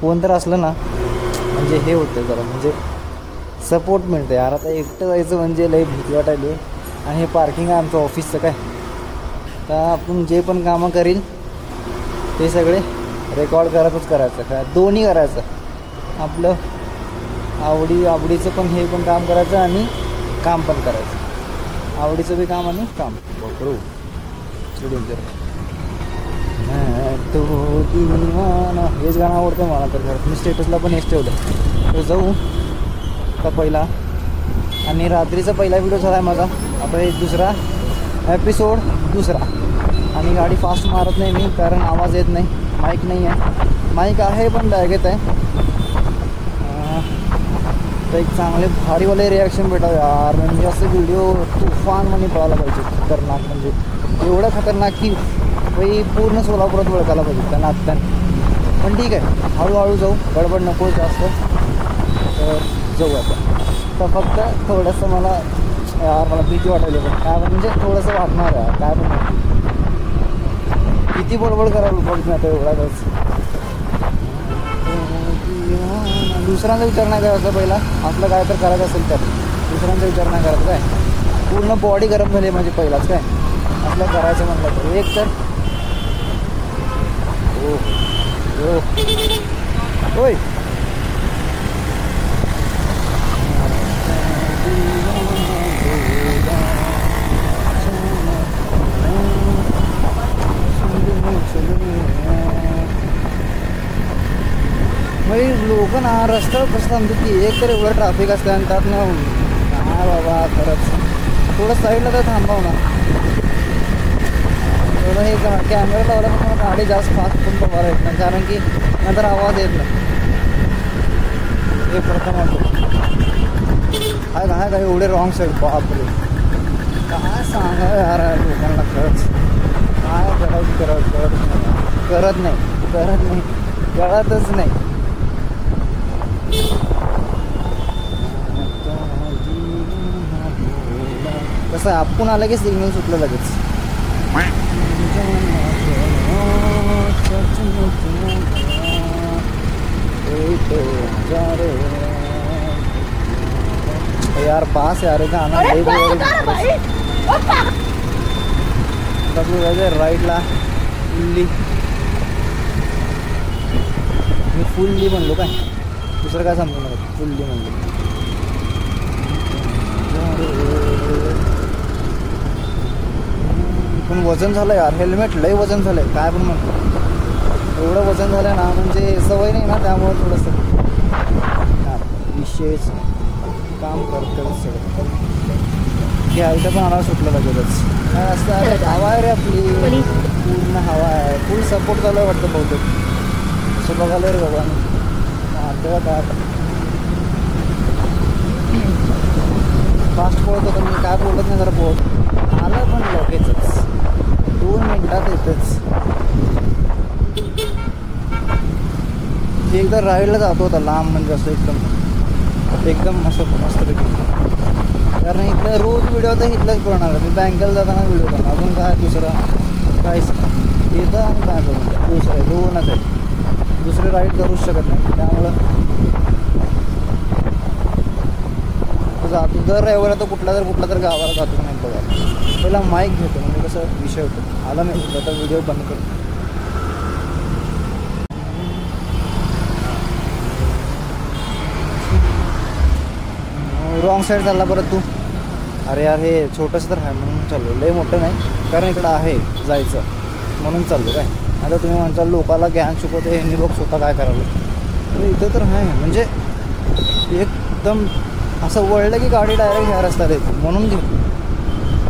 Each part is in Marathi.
कोण तर असलं ना म्हणजे हे होतं जरा, म्हणजे सपोर्ट मिळतं यार. आता एकटं जायचं म्हणजे लई भीती वाटायली. आणि हे पार्किंग आहे आमचं ऑफिसचं काय, तर आपण जे पण कामं करील ते सगळे रेकॉर्ड करतच करायचं, काय दोन्ही करायचं. आपलं आवडीचं पण हे पण काम करायचं आणि काम पण करायचं. आवडीचं बी काम आणि काम बरोबर. तो दिवाना हेच गाणं आवडतं मला तर घरात. मी स्टेटसला पण हेच ठेवलं. तर जाऊ का पहिला, आणि रात्रीचा पहिला व्हिडिओ झाला आहे माझा. आता एक दुसरा एपिसोड दुसरा. आणि गाडी फास्ट मारत नाही मी, कारण आवाज येत नाही, माईक नाही आहे. माईक आहे पण बॅगेत आहे. तर एक चांगले भारीवाले रिॲक्शन भेटावं यार. म्हणजे असं व्हिडिओ तुफान म्हणे पळायला पाहिजे, खतरनाक. म्हणजे एवढं खतरनाक की बाई पूर्ण सोलापुरात ओळखायला पाहिजे त्या नात्यान. पण ठीक आहे, हळूहळू जाऊ, गडबड नको जास्त. तर जाऊ आता. तर फक्त थोडंसं मला यार मला भीती वाटायली, पण काय म्हणजे थोडंसं वाटणार आहे काय पण. किती बडबड करायला पाहिजे आता एवढाच. दुसऱ्यांचा विचार नाही करायचा पहिला. आपलं काय तर करायचं असेल तर दुसऱ्यांचा विचार नाही करायचा. काय पूर्ण बॉडी गरम झाली म्हणजे पहिलाच काय आपलं करायचं म्हणलं तर. एक तर होय लोक ना रस्त्यावर कसं थांबतात की. एक तर एवढं ट्रॅफिक असतं आणि त्यात ना काय बाबा खरंच थोडं साईडला तर थांबाव ना. थोडं हे कॅमेरा लावला पण मला गाडी जास्त फास्ट पण बघायला येत नाही, कारण की नंतर आवाज येत नाही. हे प्रथम वाटतो आहे का एवढे रॉंग साईड. बापरे काय सांगा यार लोकांना खरंच. काय करायचं करत नाही कळतच नाही. कसं आपण आलं की सिग्नल सुटलं लगेच. यार पास यार गाणं राईटला फुल्ली म्हणलो काय, दुसरं काय समजू नका. फुल्ली म्हणलो. पण वजन झालं यार, हेल्मेट लय वजन झालंय काय पण म्हणतो. एवढं वजन झालं ना म्हणजे सवय नाही ना, त्यामुळं थोडंसं विशेष काम करतं सगळं. घ्यायचं पण आला सुटलं लगेचच. काय असतं अरे हवा आहे रे आपली, पूर्ण हवा आहे, फुल सपोर्ट झालं वाटतं बहुतेक. असं बघायला रे बाबा तेव्हा काय फास्ट पळत होतं मी, काय बोलत नाही जरा पोहत आलं पण लगेचच 2 मिनिटात येतच. एकदा राईडला जातो होता लांब, म्हणजे असं एकदम असं मस्तपैकी. कारण इथलं रोज व्हिडिओ तर इथलंच करणार. मी बँकेला जाताना व्हिडिओ करणार, अजून काय दुसरं काहीच येतं आणि काय करून दुसरं 2च आहे. दुसरे राईड करूच शकत नाही. त्यामुळं जातो दर रविवार तर कुठला तर गावाला जातो नाही बघा. पहिला माईक घेतो म्हणजे कसं विषय होतो. आला नाही तर व्हिडिओ बंद करतो. रॉंग साईड चालला परत तू. अरे यार हे छोटंसं तर आहे म्हणून चाललो, लय मोठं नाही कारण इकडं आहे जायचं म्हणून चाललो काय. आता तुम्ही म्हणता लोकाला ज्ञान शिकवते यांनी बघ स्वतः काय करायला. तर इथं तर आहे म्हणजे एकदम असं वळलं की गाडी डायरेक्ट ह्या रस्त्यात येते म्हणून घेतो.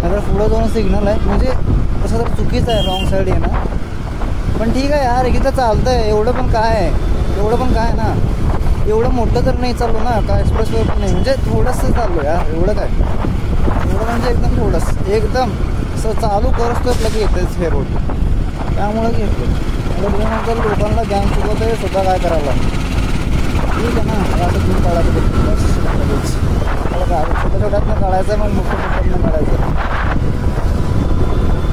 नाहीतर पुढं जाऊन सिग्नल आहे म्हणजे तसं तर चुकीचं आहे रॉंग साईड येणं. पण ठीक आहे यार इथं चालतं आहे. एवढं पण काय ना, एवढं मोठं तर नाही चाललो ना का, एक्सप्रेसवर पण नाही, म्हणजे थोडंसं चाललो यार. एवढं काय एवढं म्हणजे एकदम थोडंसं एकदम असं चालू करतो की येतेच हे रोड. त्यामुळं घेतो. नंतर लोकांना ज्ञान शिकवतं आहे स्वतः काय करायला. ठीक आहे ना, असं तुम्ही काढायचं छोट्या छोट्यातनं काढायचं मग मोठ्यातनं काढायचं.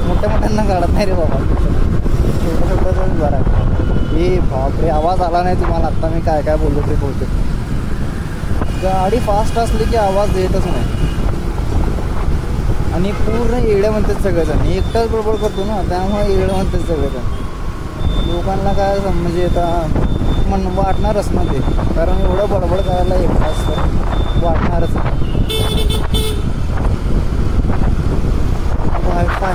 मोठ्या मोठ्यांना काढत नाही रे बाबा, छोटं छोटं बरं आहे. ए बापरे, आवाज आला नाही तुम्हाला आत्ता मी काय काय बोललो ते बोलतो. गाडी फास्ट असली की आवाज येतच नाही आणि पूर्ण येडे म्हणतात सगळेजण. एकटाच बडबड करतो ना, त्यामुळे येडं म्हणतात सगळेजण. लोकांना काय म्हणजे आता वाटणारच ना ते, कारण एवढं बडबड करायला एकटाच तर वाटणारच. वायफाय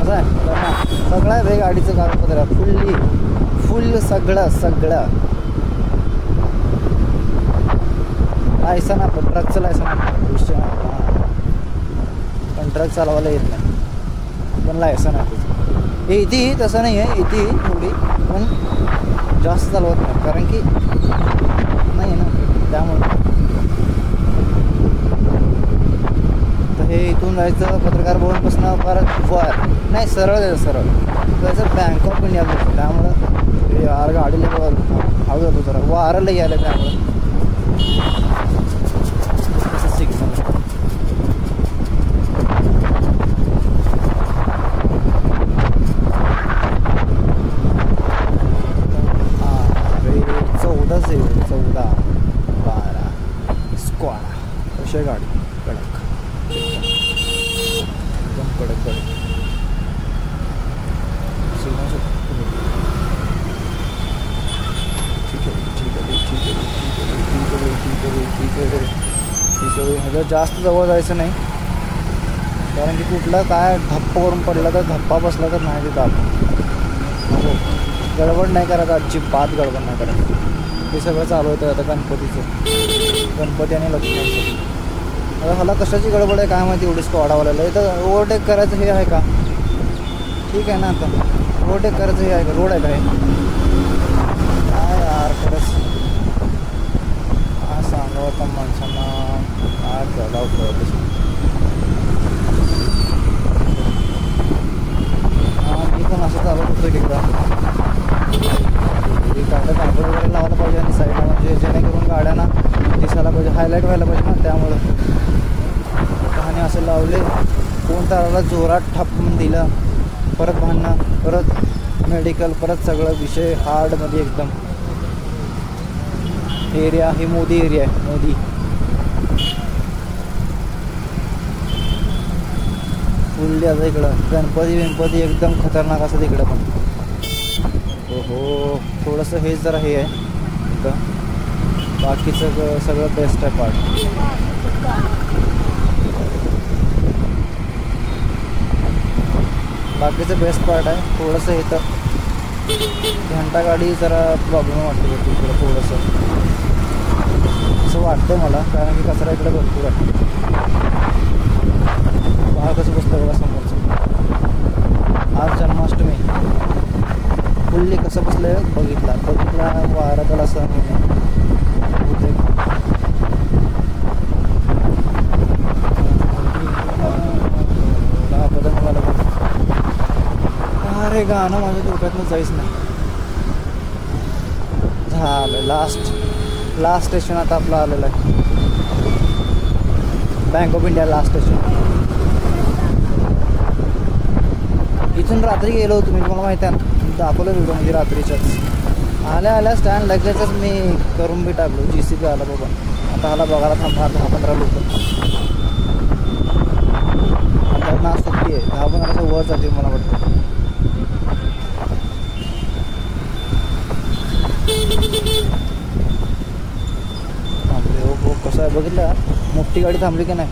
असं आहे सगळं आहे भाई गाडीचं कागदपत्र फुल सगळं. लायसन आपण ट्रकचं लायसन आपण विषय पण ट्रक चालवायला येत नाही, पण लायसन आहे त्याचं. येते तसं नाही आहे, येते थोडी पण जास्त चालवत नाही कारण की नाही ना, त्यामुळे. तर हे इथून जायचं पत्रकार भवनपासून परत नाही सरळ जायचं, सरळ जायचं बँक ऑफ इंडिया. त्यामुळं यार गाडीला हळू जातो जरा, वारं लई आलं त्यामुळं. तसं सिग्नल हां 14 12 स्क्वाडा अशा गाडी कडक एकदम कडक. ठीक आहे. ह्याच्या जास्त जवळ जायचं नाही कारण की कुठला काय धप्पा करून पडला तर धप्पा बसला तर नाही तिथं आपण. गडबड नाही करायचं, अजिबात गडबड नाही करायचं. हे सगळं चालू होतं आता गणपती आणि लक्ष्मीचं. आता ह्याला कशाची गडबड आहे काय माहिती, एवढीच वाढावायला. इथं ओव्हरटेक करायचं हे आहे का? ठीक आहे ना, आता ओव्हरटेक करायचं हे आहे का? रोड आहे का हे? काय यार खरंच काय सांगावं आता माणसांना, काय झाला होतं. हां मी पण असं चालत होतो की एकदा काय कागद वगैरे लावायला पाहिजे आणि साईडला, म्हणजे जेणेकरून गाड्यांना दिसायला पाहिजे, हायलाईट व्हायला पाहिजे ना, त्यामुळं. आणि असं लावले, कोण ताराला जोरात ठपकून दिलं, परत भांडणं, परत मेडिकल, परत सगळं विषय हार्डमध्ये एकदम. एरिया ही मोदी एरिया आहे, मोदी. फुल्ली आता इकडं गणपती एकदम खतरनाक असं तिकडं पण. हो थोडंसं हे जरा हे आहे इथं, बाकीचं सगळं बेस्ट आहे पार्ट. बाकीचं बेस्ट पार्ट आहे. थोडंसं इथं घंटा गाडी जरा प्रॉब्लेम वाटतो तिकडं थोडंसं असं वाटतं मला, कारण की कचरा इकडे भरपूर आहे. पहा कसं बसतं बघा समोरचं. आज जन्माष्टमी फुल्ली कसं बसलं आहे बघितला वाराला असं होते. अरे गाणं माझ्या डोक्यातनं जायच नाही. झालं लास्ट स्टेशन आता आपलं आलेलं आहे, bank of India last station. इथून रात्री गेलो होतो मी, तुम्हाला माहिती आहे ना, दाखवलं व्हिडिओ म्हणजे रात्रीच्याच. आल्या स्टँड लगेचच मी करून बी टाकलो, GCB आला बाबा. आता हाला बघायला थांबणार 10-15 लोक. आता ना सुट्टी आहे, 10-15 वर जातील मला वाटतं. थांबले हो कसं आहे बघितलं, मोठी गाडी थांबली की नाही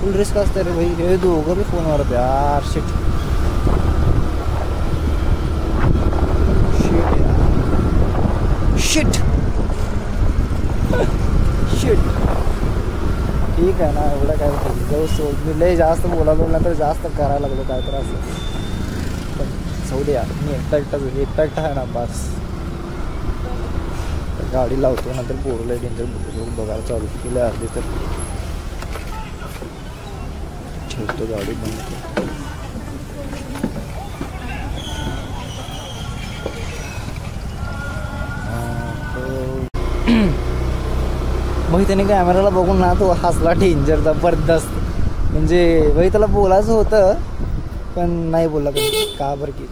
फुल रिस्क असते रे भाई. हे दोघं बी फोनवर होते यार. शिट ठीक आहे ना, एवढं काय जाऊ सोड. मी लय जास्त बोलालो ना तर जास्त करायला लागलो काय तर असं, पण जाऊ दे यार. मी एकटा आहे ना बस. गाडी लावतो नंतर पोरला डेंजर बघायला चालू केली अर्धी, तर ठेवतो गाडी बंद करतो. मग त्याने कॅमेराला बघून ना तो हसला डेंजर जबरदस्त. म्हणजे भाई त्याला बोलायचं होतं पण नाही बोलला का बरं की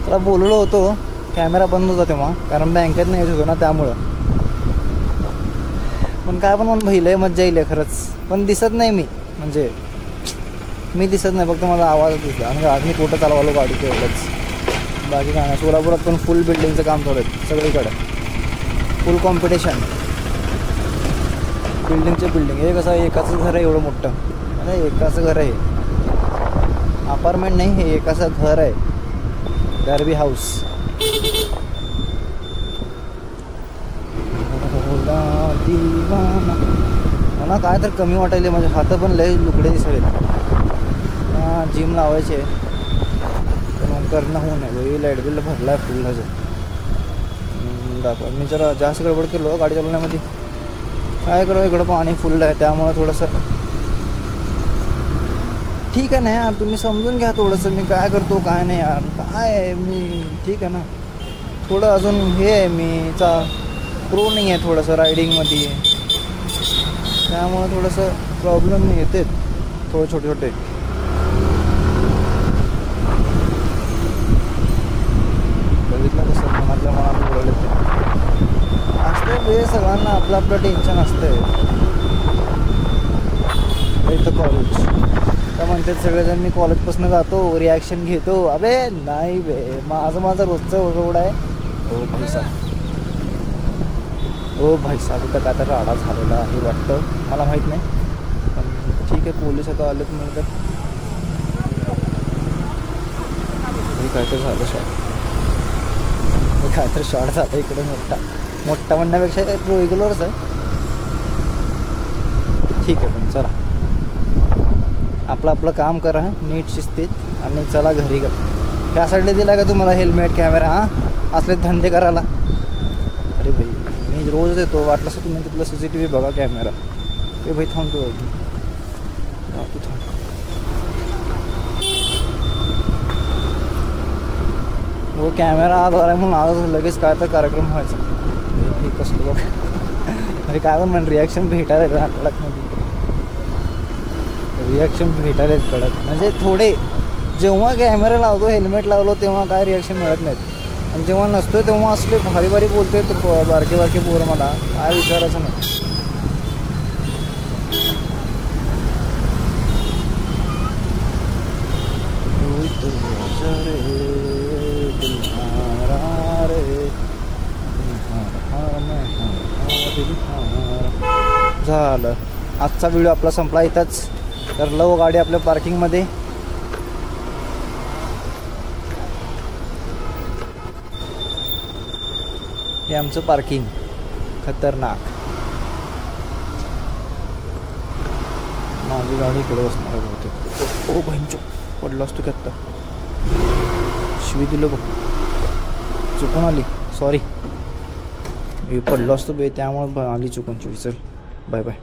त्याला बोललो होतो. कॅमेरा बंद होता तेव्हा कारण बँकेत नाही येत होतो ना त्यामुळं. पण काय पण भाई लय मज्जा येईल खरंच. पण दिसत नाही म्हणजे मी दिसत नाही, फक्त माझा आवाजच दिसला. आणि आज मी कुठं चालवालो गाडी तेवढंच, बाकी काय नाही. सोलापुरात पण फुल बिल्डिंगचं काम चालू आहे सगळीकडे, फुल कॉम्पिटिशन बिल्डिंगचे बिल्डिंग. हे कसं एकाचं घर आहे एवढं मोठं, अरे एकाचं घर आहे, अपार्टमेंट नाही हे एकाचं घर आहे, गारबी हाऊस. मला काय तर कमी वाटायले, माझे हात पण लय लुकडे दिसले. जिम लावायचे पण करणं होऊ नये. लाईट बिल भरला आहे फुल ह्याचं. दाखवा मी जरा जास्त गडबड केलो गाडी चालवण्यामध्ये. काय करू, इकडं पाणी फुल आहे त्यामुळं थोडंसं ठीक आहे ना यार. तुम्ही समजून घ्या थोडंसं मी काय करतो काय नाही यार. काय आहे मी ठीक आहे ना, थोडं अजून हे आहे मी प्रो नाही आहे थोडंसं रायडिंगमध्ये, त्यामुळं थोडंसं प्रॉब्लेम येते थोडे छोटे छोटे. बघितलं कसं मनातल्या मनात बोलले ते असतं. हे सगळ्यांना आपलं आपलं टेन्शन असतंय. इथं कॉलेज तर म्हणतात सगळेजण मी कॉलेजपासून जातो रिॲक्शन घेतो. अबे नाही बे, माझं रोजचं एवढं आहे. ओ भाई साहेब इथं काय तर राडा झालेला आहे वाटतं, मला माहीत नाही. पण ठीक आहे, पोलीस आता आलेत म्हणतात. काय तर झालं शॉट, काय तर शॉट झाला इकडे मोठा म्हणण्यापेक्षा रेग्युलरच आहे. ठीक आहे पण चला आपलं काम करा नीट शिस्तीत आणि चला घरी का. त्यासाठी दिला का तुम्हाला हेल्मेट कॅमेरा असले धंदे करायला. अरे भाई मी रोज येतो, वाटलं असं तुम्ही तिथलं CCTV बघा कॅमेरा. ते भाई थांबतो तू थांब. वो कॅमेरा आज आला म्हणून आज लगेच काय तर कार्यक्रम व्हायचा. हे कसलं बघ अरे काय पण म्हण रिॲक्शन भेटायला कडकमध्ये, रिॲक्शन भेटायला कडक म्हणजे थोडे. जेव्हा कॅमेरा लावतो हेल्मेट लावलो तेव्हा काय रिॲक्शन मिळत नाहीत, आणि जेव्हा नसतो तेव्हा असले भारी बोलतोय तर बारके पोरं मला काय विचारायचं नाही. झालं आजचा व्हिडिओ आपला संपला इथंच. तर लव गाडी आपल्या पार्किंगमध्ये. हे आमचं पार्किंग खतरनाक. माझी गाडी इकडे बसणार होते. ओ बहिंचो पडलो असतो की आत्ता, शिवी दिलं बघ, चुकून आली सॉरी. मी पडलो असतो बे त्यामुळे आली चुकून. चल बाय बाय.